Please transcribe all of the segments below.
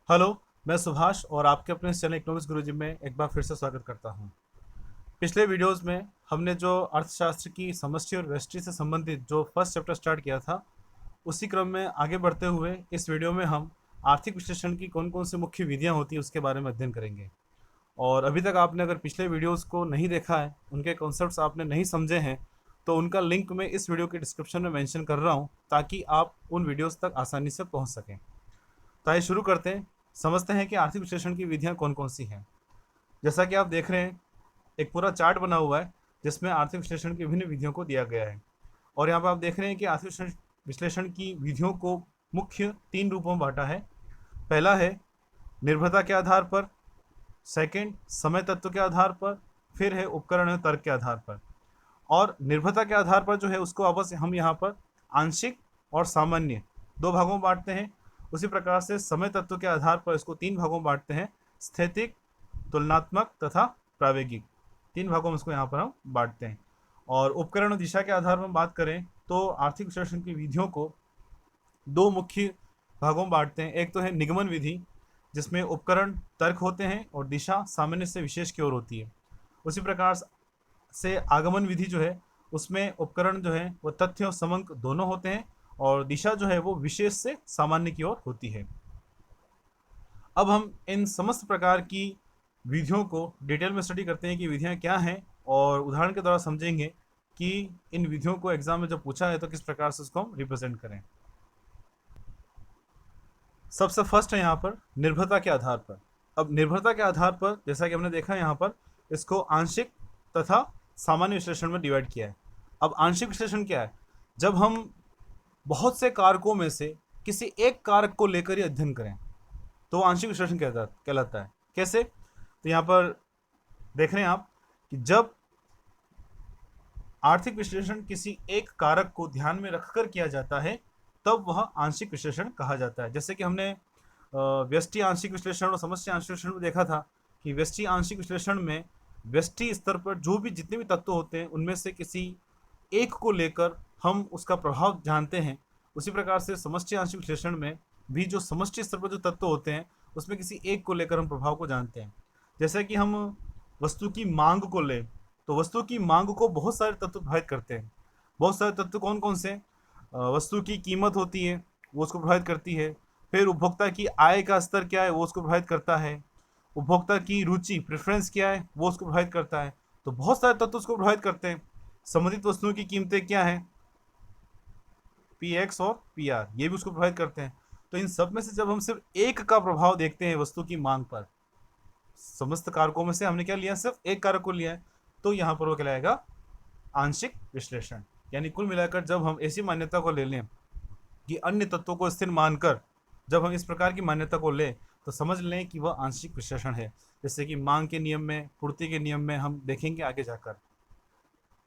Hello. मैं सुभाष और आपके अपने इस चैनल इकोनॉमिक्स गुरुजी में एक बार फिर से स्वागत करता हूं। पिछले वीडियोस में हमने जो अर्थशास्त्र की समष्टि और व्यष्टि से संबंधित जो फर्स्ट चैप्टर स्टार्ट किया था, उसी क्रम में आगे बढ़ते हुए इस वीडियो में हम आर्थिक विश्लेषण की कौन कौन सी मुख्य विधियां होती हैं उसके बारे में अध्ययन करेंगे। और अभी तक आपने अगर पिछले वीडियोस को नहीं देखा है, उनके कॉन्सेप्ट्स आपने नहीं समझे हैं, तो उनका लिंक मैं इस वीडियो के डिस्क्रिप्शन में मेंशन कर रहा हूं, ताकि आप उन वीडियोस तक आसानी से पहुंच सकें। तो आइए शुरू करते हैं, समझते हैं कि आर्थिक विश्लेषण की विधियां कौन कौन सी हैं। जैसा कि आप देख रहे हैं, एक पूरा चार्ट बना हुआ है जिसमें आर्थिक विश्लेषण की विभिन्न विधियों को दिया गया है। और यहाँ पर आप देख रहे हैं कि आर्थिक विश्लेषण की विधियों को मुख्य 3 रूपों में बांटा है। पहला है निर्भरता के आधार पर, सेकंड समय तत्व के आधार पर, फिर है उपकरण और तर्क के आधार पर। और निर्भरता के आधार पर जो है उसको आपस हम यहाँ पर आंशिक और सामान्य 2 भागों में बांटते हैं। उसी प्रकार से समय तत्व के आधार पर इसको 3 भागों में बांटते हैं, स्थैतिक, तुलनात्मक तथा प्रावेगिक। 3 भागों में इसको यहाँ पर हम बांटते हैं। और उपकरण और दिशा के आधार पर बात करें तो आर्थिक विश्लेषण की विधियों को 2 मुख्य भागों में बांटते हैं। एक तो है निगमन विधि, जिसमें उपकरण तर्क होते हैं और दिशा सामान्य से विशेष की ओर होती है। उसी प्रकार से आगमन विधि जो है, उसमें उपकरण जो है वो तथ्य और समंक दोनों होते हैं, और दिशा जो है वो विशेष से सामान्य की ओर होती है। अब हम इन समस्त प्रकार की विधियों को डिटेल में स्टडी करते हैं कि विधियां क्या हैं, और उदाहरण के द्वारा समझेंगे कि इन विधियों को एग्जाम में जब पूछा है तो किस प्रकार से उसको हम रिप्रेजेंट करें। सबसे फर्स्ट है यहाँ पर निर्भरता के आधार पर। अब निर्भरता के आधार पर जैसा कि हमने देखा यहाँ पर इसको आंशिक तथा सामान्य विश्लेषण में डिवाइड किया है। अब आंशिक विश्लेषण क्या है? जब हम बहुत से कारकों में से किसी एक कारक को लेकर ही अध्ययन करें तो आंशिक विश्लेषण कहलाता है। कैसे? तो यहाँ पर देख रहे हैं आप कि जब आर्थिक विश्लेषण किसी एक कारक को ध्यान में रखकर किया जाता है तब वह आंशिक विश्लेषण कहा जाता है। जैसे कि हमने व्यष्टि आंशिक विश्लेषण और समष्टि आंशिक विश्लेषण में देखा था कि व्यष्टि आंशिक विश्लेषण में व्यष्टि स्तर पर जो भी जितने भी तत्व होते हैं उनमें से किसी एक को लेकर हम उसका प्रभाव जानते हैं। उसी प्रकार से समष्टि आंशिक विश्लेषण में भी जो समष्टि स्तर पर जो तत्व होते हैं उसमें किसी एक को लेकर हम प्रभाव को जानते हैं। जैसे कि हम वस्तु की मांग को लें तो वस्तु की मांग को बहुत सारे तत्व प्रभावित करते हैं। बहुत सारे तत्व कौन कौन से? वस्तु की कीमत होती है, वो उसको प्रभावित करती है। फिर उपभोक्ता की आय का स्तर क्या है, वो उसको प्रभावित करता है। उपभोक्ता की रुचि प्रेफरेंस क्या है, वो उसको प्रभावित करता है। तो बहुत सारे तत्व उसको प्रभावित करते हैं। संबंधित वस्तुओं की कीमतें क्या है, Px और Pr, ये भी उसको प्रभावित करते हैं। तो इन सब में से जब हम सिर्फ एक का प्रभाव देखते हैं वस्तु की मांग पर, समस्त कारकों में से हमने क्या लिया, सिर्फ एक कारक को लिया है, तो यहाँ पर वो कहलाएगा आंशिक विश्लेषण। यानी कुल मिलाकर जब हम ऐसी मान्यता को ले लें कि अन्य तत्वों को स्थिर मानकर जब हम इस प्रकार की मान्यता को लें तो समझ लें कि वह आंशिक विश्लेषण है। जैसे कि मांग के नियम में, पूर्ति के नियम में हम देखेंगे आगे जाकर।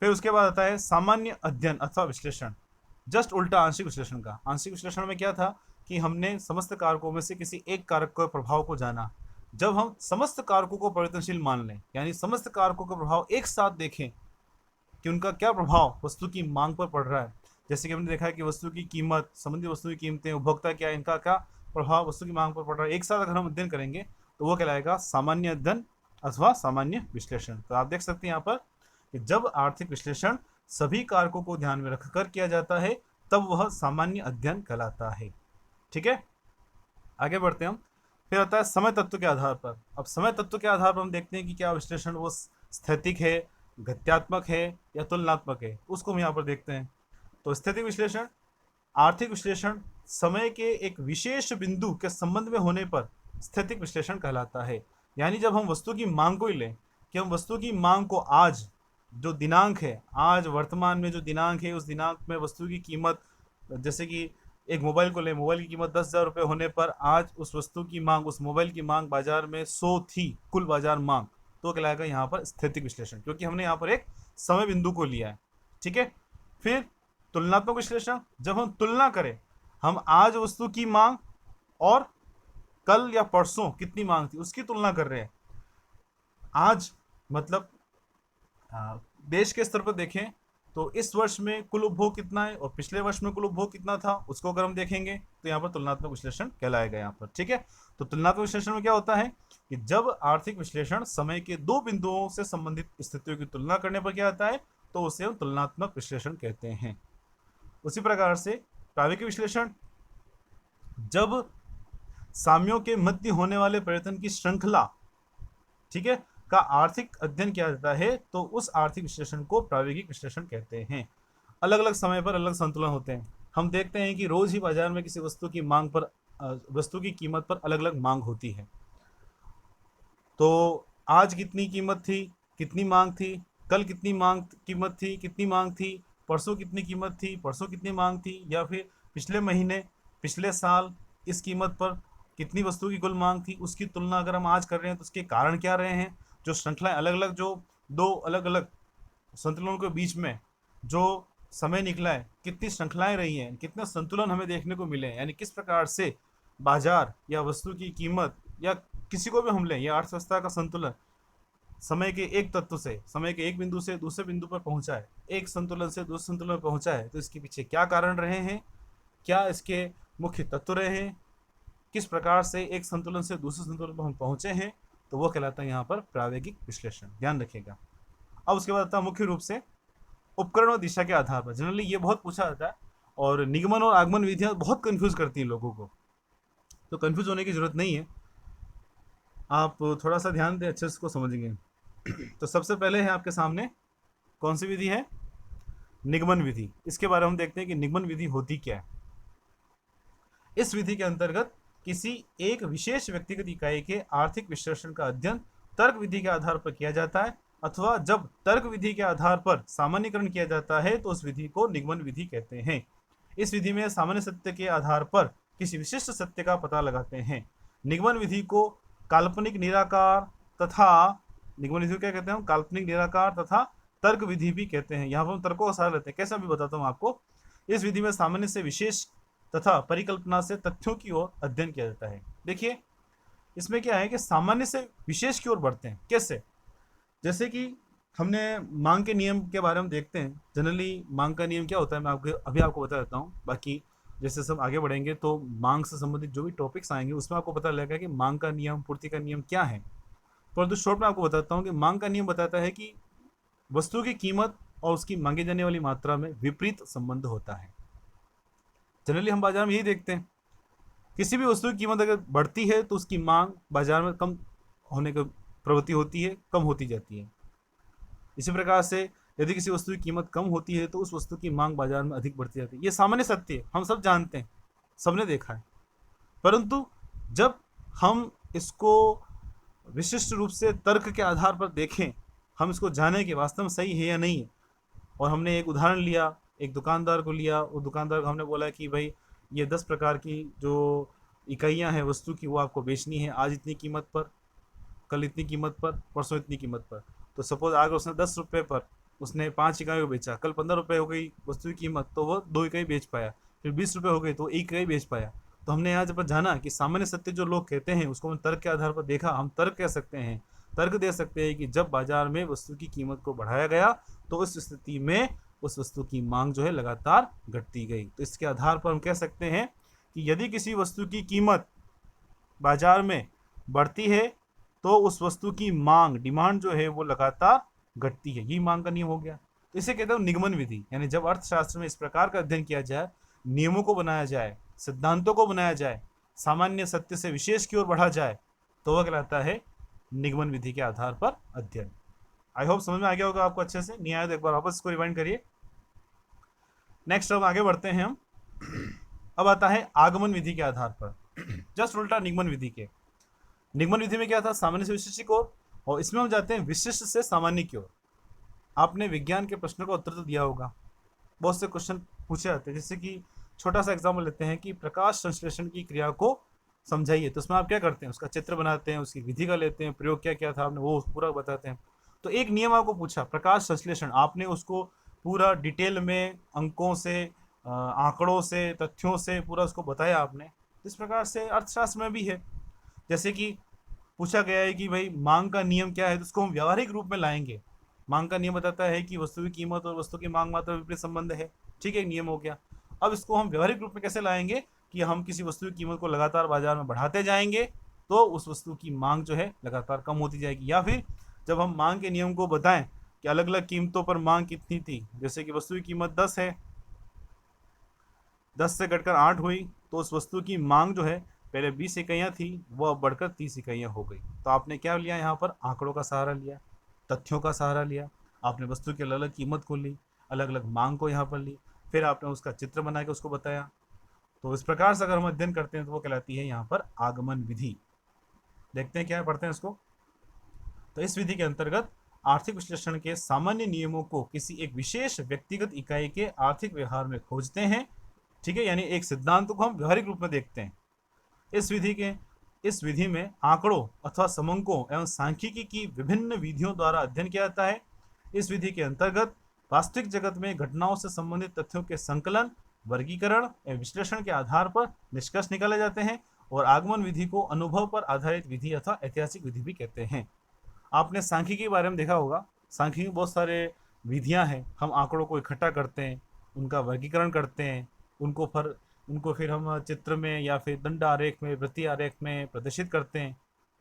फिर उसके बाद आता है सामान्य अध्ययन अथवा विश्लेषण, जस्ट उल्टा आंशिक विश्लेषण का। आंशिक विश्लेषण में क्या था कि हमने समस्त कारकों में से किसी एक कारक के प्रभाव को जाना। जब हम समस्त कारकों को परिवर्तनशील मान लें, यानी समस्त कारकों का प्रभाव एक साथ देखें कि उनका क्या प्रभाव वस्तु की मांग पर पड़ रहा है। जैसे कि हमने देखा है कि वस्तु की कीमत, संबंधित वस्तु की कीमतें, उपभोक्ता क्या है, इनका क्या प्रभाव वस्तु की मांग पर पड़ रहा है, एक साथ अगर हम अध्ययन करेंगे तो वो कहलाएगा सामान्य अध्ययन अथवा सामान्य विश्लेषण। तो आप देख सकते हैं यहाँ पर कि जब आर्थिक विश्लेषण सभी कारकों को ध्यान में रखकर किया जाता है तब वह सामान्य अध्ययन कहलाता है। ठीक है, आगे बढ़ते हैं हम। फिर आता है समय तत्व के आधार पर। अब समय तत्व के आधार पर हम देखते हैं कि क्या विश्लेषण वो स्थैतिक है, गत्यात्मक है या तुलनात्मक है, उसको हम यहाँ पर देखते हैं। तो स्थैतिक विश्लेषण, आर्थिक विश्लेषण समय के एक विशेष बिंदु के संबंध में होने पर स्थैतिक विश्लेषण कहलाता है। यानी जब हम वस्तु की मांग को ही लें कि हम वस्तु की मांग को आज जो दिनांक है, आज वर्तमान में जो दिनांक है, उस दिनांक में वस्तु की कीमत, जैसे कि एक मोबाइल को ले, मोबाइल की कीमत 10,000 रुपये होने पर आज उस वस्तु की मांग, उस मोबाइल की मांग बाजार में 100 थी, कुल बाजार मांग, तो कहलाएगा यहाँ पर स्थैतिक विश्लेषण, क्योंकि हमने यहाँ पर एक समय बिंदु को लिया है। ठीक है। फिर तुलनात्मक विश्लेषण, जब हम तुलना करें, हम आज वस्तु की मांग और कल या परसों कितनी मांग थी उसकी तुलना कर रहे हैं। आज मतलब देश के स्तर पर देखें तो इस वर्ष में कुल उपभोग कितना है और पिछले वर्ष में कुल उपभोग कितना था, उसको अगर हम देखेंगे तो यहाँ पर तुलनात्मक विश्लेषण कहलाएगा यहाँ पर। ठीक है, तो तुलनात्मक विश्लेषण में क्या होता है कि जब आर्थिक विश्लेषण समय के दो बिंदुओं से संबंधित स्थितियों की तुलना करने पर क्या आता है, तो उसे हम तुलनात्मक विश्लेषण कहते हैं। उसी प्रकार से प्रायोगिक विश्लेषण, जब साम्यों के मध्य होने वाले परिवर्तन की श्रृंखला, ठीक है, का आर्थिक अध्ययन किया जाता है, तो उस आर्थिक विश्लेषण को प्रायोगिक विश्लेषण कहते हैं। अलग अलग समय पर अलग संतुलन होते हैं। हम देखते हैं कि रोज ही बाजार में किसी वस्तु की मांग पर वस्तु की कीमत पर अलग अलग मांग होती है। तो आज कितनी कीमत थी, कितनी मांग थी, कल कितनी मांग कीमत थी, कितनी मांग थी, परसों कितनी कीमत थी, परसों कितनी मांग थी, या फिर पिछले महीने, पिछले साल इस कीमत पर कितनी वस्तु की कुल मांग थी, उसकी तुलना अगर हम आज कर रहे हैं तो उसके कारण क्या रहे हैं। जो श्रृंखलाएं अलग अलग, जो दो अलग अलग संतुलनों के बीच में जो समय निकला है, कितनी श्रृंखलाएं रही हैं, कितने संतुलन हमें देखने को मिले हैं, यानी किस प्रकार से बाजार या वस्तु की कीमत या किसी को भी हम लें, या अर्थव्यवस्था का संतुलन समय के एक तत्व से, समय के एक बिंदु से दूसरे बिंदु पर पहुंचा है, एक संतुलन से दूसरे संतुलन में पहुंचा है, तो इसके पीछे क्या कारण रहे हैं, क्या इसके मुख्य तत्व रहे हैं, किस प्रकार से एक संतुलन से दूसरे संतुलन पर हम पहुंचे हैं, तो वो कहलाता है यहाँ पर प्रायोगिक विश्लेषण। ध्यान रखिएगा। अब उसके बाद आता है मुख्य रूप से उपकरण और दिशा के आधार पर। जनरली ये बहुत पूछा जाता है और निगमन और आगमन विधियां बहुत कंफ्यूज करती हैं लोगों को, तो कंफ्यूज होने की जरूरत नहीं है, आप थोड़ा सा ध्यान दें, अच्छे से इसको समझेंगे। तो सबसे पहले है आपके सामने कौन सी विधि है, निगमन विधि। इसके बारे में हम देखते हैं कि निगमन विधि होती क्या है। इस विधि के अंतर्गत किसी एक विशेष व्यक्तिगत इकाई के आर्थिक विश्लेषण का अध्ययन तर्क विधि के आधार पर किया जाता है, अथवा जब तर्क विधि के आधार पर सामान्यीकरण किया जाता है तो उस विधि को निगमन विधि कहते हैं। इस विधि में सामान्य सत्य के आधार पर किसी विशिष्ट सत्य का पता लगाते हैं। निगमन विधि को काल्पनिक निराकार तथा निगमन विधि को क्या कहते हैं हम, काल्पनिक निराकार तथा तर्क विधि भी कहते हैं। यहाँ पर हम तर्कों का सहारा लेते हैं, कैसे भी बताता हूँ आपको। इस विधि में सामान्य से विशेष तथा परिकल्पना से तथ्यों की ओर अध्ययन किया जाता है। देखिए इसमें क्या है कि सामान्य से विशेष की ओर बढ़ते हैं। कैसे, जैसे कि हमने मांग के नियम के बारे में देखते हैं। जनरली मांग का नियम क्या होता है, मैं आपको बता देता हूँ। बाकी जैसे सब आगे बढ़ेंगे तो मांग से संबंधित जो भी टॉपिक्स आएंगे उसमें आपको पता लगेगा कि मांग का नियम, पूर्ति का नियम क्या है। परंतु शॉर्ट में आपको बताता हूँ कि मांग का नियम बताता है कि वस्तु की कीमत और उसकी मांगी जाने वाली मात्रा में विपरीत संबंध होता है। जनरली हम बाजार में यही देखते हैं, किसी भी वस्तु की कीमत अगर बढ़ती है तो उसकी मांग बाजार में कम होने की प्रवृत्ति होती है, कम होती जाती है। इसी प्रकार से यदि किसी वस्तु की कीमत कम होती है तो उस वस्तु की मांग बाजार में अधिक बढ़ती जाती है। ये सामान्य सत्य है, हम सब जानते हैं, सबने देखा है। परंतु जब हम इसको विशिष्ट रूप से तर्क के आधार पर देखें, हम इसको जानें कि वास्तव में सही है या नहीं है, और हमने एक उदाहरण लिया, एक दुकानदार को लिया, वो दुकानदार को हमने बोला कि भाई ये 10 प्रकार की जो इकाइयाँ हैं वस्तु की वो आपको बेचनी है, आज इतनी कीमत पर, कल इतनी कीमत पर, परसों इतनी कीमत पर। तो सपोज आज उसने 10 रुपये पर उसने 5 इकाई को बेचा, कल 15 रुपये हो गई वस्तु की कीमत तो वो 2 इकाई बेच पाया, फिर 20 रुपये हो गई तो 1 इकाई बेच पाया। तो हमने यहाँ जब जाना कि सामान्य सत्य जो लोग कहते हैं उसको हम तर्क के आधार पर देखा, हम तर्क कह सकते हैं, तर्क दे सकते हैं कि जब बाजार में वस्तु की कीमत को बढ़ाया गया तो उस स्थिति में उस वस्तु की मांग जो है लगातार घटती गई। तो इसके आधार पर हम कह सकते हैं कि यदि किसी वस्तु की कीमत बाजार में बढ़ती है तो उस वस्तु की मांग, डिमांड जो है वो लगातार घटती है। यही मांग का नियम हो गया। तो इसे कहते हैं निगमन विधि। यानी जब अर्थशास्त्र में इस प्रकार का अध्ययन किया जाए, नियमों को बनाया जाए, सिद्धांतों को बनाया जाए, सामान्य सत्य से विशेष की ओर बढ़ा जाए, तो वह कहलाता है निगमन विधि के आधार पर अध्ययन। आई होप समझ में आ गया होगा आपको अच्छे से। नहीं आया तो एक बार वापस इसको रिवाइंड करिए। नेक्स्ट अब आगे बढ़ते हैं हम। अब आता है आगमन विधि के आधार पर, जस्ट उल्टा निगमन विधि के। निगमन विधि में क्या था, सामान्य से विशिष्ट की ओर, और इसमें हम जाते हैं विशिष्ट से सामान्य की ओर। आपने विज्ञान के प्रश्नों का उत्तर तो दिया होगा, बहुत से क्वेश्चन पूछे जाते हैं। जैसे कि छोटा सा एग्जाम्पल लेते हैं कि प्रकाश संश्लेषण की क्रिया को समझाइए, तो उसमें आप क्या करते हैं, उसका चित्र बनाते हैं, उसकी विधि का लेते हैं, प्रयोग क्या क्या था आपने वो पूरा बताते हैं। तो एक नियम आपको पूछा प्रकाश संश्लेषण, आपने उसको पूरा डिटेल में अंकों से, आंकड़ों से, तथ्यों से पूरा उसको बताया आपने। इस प्रकार से अर्थशास्त्र में भी है। जैसे कि पूछा गया है कि भाई मांग का नियम क्या है, तो उसको हम व्यावहारिक रूप में लाएंगे। मांग का नियम बताता है कि वस्तु की कीमत और वस्तु की मांग मात्रा विपरीत संबंध है। ठीक है, एक नियम हो गया। अब इसको हम व्यवहारिक रूप में कैसे लाएंगे कि हम किसी वस्तु की कीमत को लगातार बाजार में बढ़ाते जाएंगे तो उस वस्तु की मांग जो है लगातार कम होती जाएगी। या फिर जब हम मांग के नियम को बताएं कि अलग अलग कीमतों पर मांग कितनी थी, जैसे कि वस्तु की कीमत 10 है, 10 से घटकर 8 हुई, तो उस वस्तु की मांग जो है पहले 20 इकाइयाँ थी वो अब बढ़कर 30 इकाइयाँ हो गई। तो आपने क्या लिया, यहाँ पर आंकड़ों का सहारा लिया, तथ्यों का सहारा लिया, आपने वस्तु की अलग अलग कीमत को ली, अलग अलग मांग को यहाँ पर ली, फिर आपने उसका चित्र बना के उसको बताया। तो इस प्रकार से अगर हम अध्ययन करते हैं तो वो कहलाती है यहाँ पर आगमन विधि। देखते हैं क्या है, पढ़ते हैं इसको। तो इस विधि के अंतर्गत आर्थिक विश्लेषण के सामान्य नियमों को किसी एक विशेष व्यक्तिगत इकाई के आर्थिक व्यवहार में खोजते हैं। ठीक है, यानी एक सिद्धांत को हम व्यवहारिक रूप में देखते हैं। इस विधि में आंकड़ों अथवा समंकों एवं सांख्यिकी की विभिन्न विधियों द्वारा अध्ययन किया जाता है। इस विधि के अंतर्गत वास्तविक जगत में घटनाओं से संबंधित तथ्यों के संकलन, वर्गीकरण एवं विश्लेषण के आधार पर निष्कर्ष निकाले जाते हैं। और आगमन विधि को अनुभव पर आधारित विधि अथवा ऐतिहासिक विधि भी कहते हैं। आपने सांख्यिकी के बारे में देखा होगा, सांख्यिकी में बहुत सारे विधियां हैं। हम आंकड़ों को इकट्ठा करते हैं, उनका वर्गीकरण करते हैं, उनको फिर हम चित्र में या फिर दंड आरेख में, वृत्ति आरेख में प्रदर्शित करते हैं,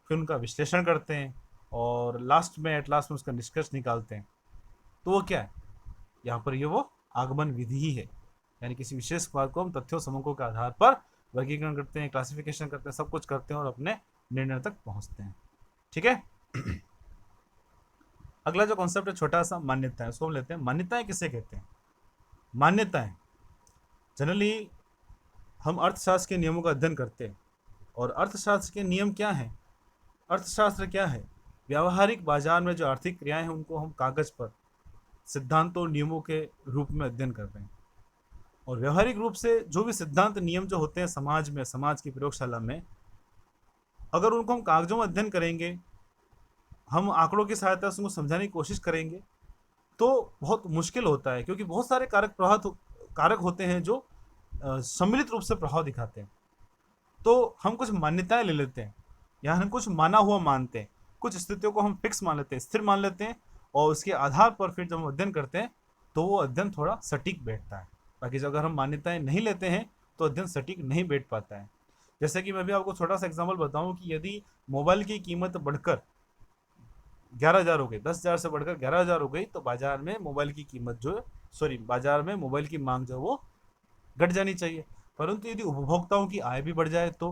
फिर उनका विश्लेषण करते हैं और लास्ट में उसका निष्कर्ष निकालते हैं। तो वो क्या है, यहाँ पर ये वो आगमन विधि ही है। यानी किसी विशेष बात को हम तथ्यों समूहों के आधार पर वर्गीकरण करते हैं, क्लासिफिकेशन करते हैं, सब कुछ करते हैं और अपने निर्णय तक पहुँचते हैं। ठीक है। अगला जो कॉन्सेप्ट है छोटा सा, मान्यताएं, उसको हम लेते हैं। मान्यताएं किसे कहते हैं? मान्यताएं जनरली हम अर्थशास्त्र के नियमों का अध्ययन करते हैं। और अर्थशास्त्र के नियम क्या हैं? अर्थशास्त्र क्या है? व्यावहारिक बाजार में जो आर्थिक क्रियाएं हैं उनको हम कागज पर सिद्धांतों और नियमों के रूप में अध्ययन कर रहे हैं। और व्यवहारिक रूप से जो भी सिद्धांत नियम जो होते हैं समाज में, समाज की प्रयोगशाला में, अगर उनको हम कागजों में अध्ययन करेंगे, हम आंकड़ों की सहायता से उनको समझाने की कोशिश करेंगे तो बहुत मुश्किल होता है, क्योंकि बहुत सारे कारक होते हैं जो सम्मिलित रूप से प्रभाव दिखाते हैं। तो हम कुछ मान्यताएं ले लेते हैं, या हम कुछ माना हुआ मानते हैं, कुछ स्थितियों को हम फिक्स मान लेते हैं, स्थिर मान लेते हैं, और उसके आधार पर फिर जब हम अध्ययन करते हैं तो वो अध्ययन थोड़ा सटीक बैठता है। बाकी जब अगर हम मान्यताएं नहीं लेते हैं तो अध्ययन सटीक नहीं बैठ पाता है। जैसे कि मैं भी आपको छोटा सा एग्जाम्पल बताऊं कि यदि मोबाइल की कीमत बढ़कर 11,000 हो गई, 10,000 से बढ़कर 11,000 हो गई, तो बाजार में मोबाइल की कीमत बाजार में मोबाइल की मांग जो वो घट जानी चाहिए। परंतु यदि उपभोक्ताओं की आय भी बढ़ जाए तो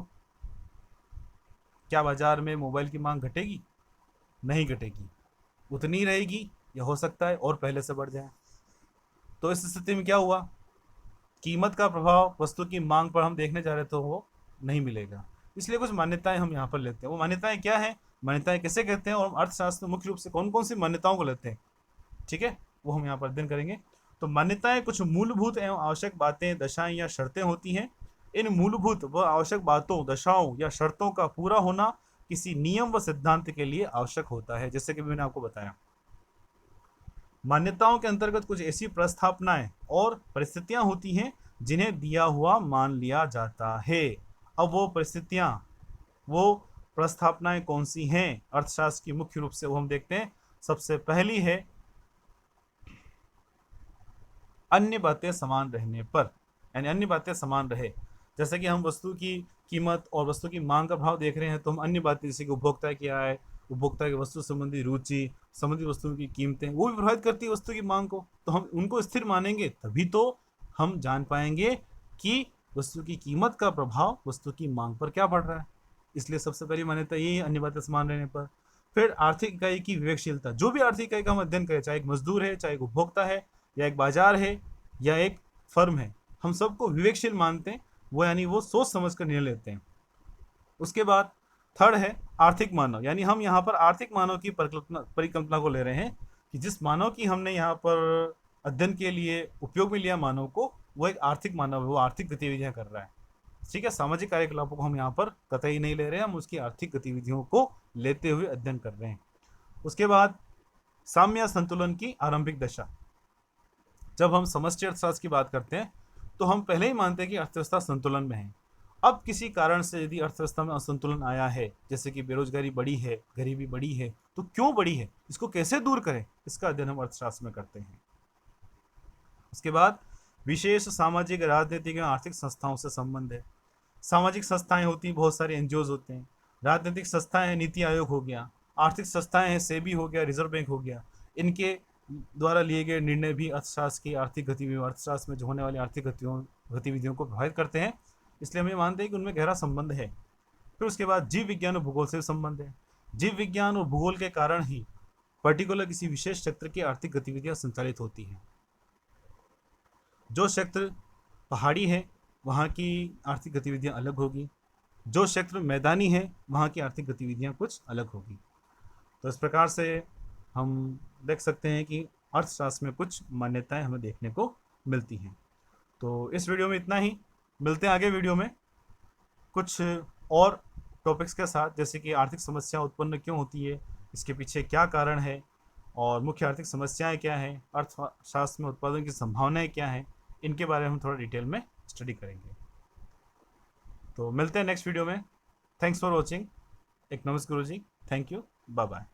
क्या बाजार में मोबाइल की मांग घटेगी? नहीं घटेगी, उतनी रहेगी, या हो सकता है और पहले से बढ़ जाए। तो इस स्थिति में क्या हुआ, कीमत का प्रभाव वस्तु की मांग पर हम देखने जा रहे तो वो नहीं मिलेगा। इसलिए कुछ मान्यताएं हम यहाँ पर लेते हैं। वो मान्यताएं क्या है, मान्यताएं किसे कहते हैं, और हम अर्थशास्त्र में मुख्य रूप से कौन कौन सी मान्यताओं को लेते हैं, ठीक है, वो हम यहाँ पर अध्ययन करेंगे। तो मान्यताएं कुछ मूलभूत एवं आवश्यक बातें, दशाएं या शर्तें होती हैं। इन मूलभूत व आवश्यक बातों, दशाओं या शर्तों का पूरा होना किसी नियम व सिद्धांत के लिए आवश्यक होता है। जैसे कि मैंने आपको बताया, मान्यताओं के अंतर्गत कुछ ऐसी प्रस्थापनाएं और परिस्थितियां होती हैं जिन्हें दिया हुआ मान लिया जाता है। अब वो परिस्थितियां, वो प्रस्थापनाएं कौन सी हैं अर्थशास्त्र की, मुख्य रूप से वो हम देखते हैं। सबसे पहली है अन्य बातें समान रहने पर, यानी अन्य बातें समान रहे। जैसे कि हम वस्तु की कीमत और वस्तु की मांग का भाव देख रहे हैं, तो हम अन्य बातें जैसे कि उपभोक्ता की आय, उपभोक्ता की वस्तु संबंधी रुचि, संबंधित वस्तुओं की कीमतें, वो भी प्रभावित करती है वस्तु की मांग को। तो हम उनको स्थिर मानेंगे तभी तो हम जान पाएंगे कि वस्तु की कीमत का प्रभाव वस्तु की मांग पर क्या पड़ रहा है। इसलिए सबसे पहली मान्यता यही है, अन्य बातें समान रहने पर। फिर आर्थिक इकाई की विवेकशीलता, जो भी आर्थिक इकाई का हम अध्ययन करें, चाहे एक मजदूर है, चाहे एक उपभोक्ता है, या एक बाजार है, या एक फर्म है, हम सबको विवेकशील मानते हैं। वो यानी वो सोच समझ कर निर्णय लेते हैं। उसके बाद थर्ड है आर्थिक मानव, यानी हम यहाँ पर आर्थिक मानव की परिकल्पना को ले रहे हैं कि जिस मानव की हमने यहाँ पर अध्ययन के लिए उपयोग में लिया मानव को, वो एक आर्थिक मानव है, वो आर्थिक गतिविधियां कर रहा है। ठीक है, सामाजिक कार्यकलापों को हम यहाँ पर कतई नहीं ले रहे हैं, हम उसकी आर्थिक गतिविधियों को लेते हुए अध्ययन कर रहे हैं। उसके बाद साम्य संतुलन की आरंभिक दशा, जब हम समष्टि अर्थशास्त्र की बात करते हैं तो हम पहले ही मानते हैं कि अर्थव्यवस्था संतुलन में है, अब किसी कारण से यदि अर्थव्यवस्था में असंतुलन आया है, जैसे कि बेरोजगारी बढ़ी है, गरीबी बढ़ी है, तो क्यों बढ़ी है, इसको कैसे दूर करें, इसका अध्ययन हम अर्थशास्त्र में करते हैं। उसके बाद विशेष सामाजिक, राजनीतिक एवं आर्थिक संस्थाओं से संबंध है। सामाजिक संस्थाएं होती हैं, बहुत सारे एनजीओ होते हैं। राजनीतिक संस्थाएं हैं, नीति आयोग हो गया। आर्थिक संस्थाएं हैं, सेबी हो गया, रिजर्व बैंक हो गया। इनके द्वारा लिए गए निर्णय भी अर्थशास्त्र की आर्थिक गतिविधियों, अर्थशास्त्र में जो होने वाली आर्थिक गतिविधियों को प्रभावित करते हैं, इसलिए हम ये मानते हैं कि उनमें गहरा संबंध है। फिर उसके बाद जीव विज्ञान और भूगोल से संबंध है। जीव विज्ञान और भूगोल के कारण ही पर्टिकुलर किसी विशेष क्षेत्र की आर्थिक गतिविधियां संचालित होती हैं। जो क्षेत्र पहाड़ी है वहाँ की आर्थिक गतिविधियां अलग होगी, जो क्षेत्र मैदानी है वहाँ की आर्थिक गतिविधियां कुछ अलग होगी। तो इस प्रकार से हम देख सकते हैं कि अर्थशास्त्र में कुछ मान्यताएं हमें देखने को मिलती हैं। तो इस वीडियो में इतना ही, मिलते हैं आगे वीडियो में कुछ और टॉपिक्स के साथ, जैसे कि आर्थिक समस्या उत्पन्न क्यों होती है, इसके पीछे क्या कारण है, और मुख्य आर्थिक समस्याएं क्या हैं, अर्थशास्त्र में उत्पादन की संभावनाएं क्या हैं, इनके बारे में हम थोड़ा डिटेल में स्टडी करेंगे। तो मिलते हैं नेक्स्ट वीडियो में। Thanks for watching. एक नमस्कार गुरु जी, थैंक यू, बाय बाय।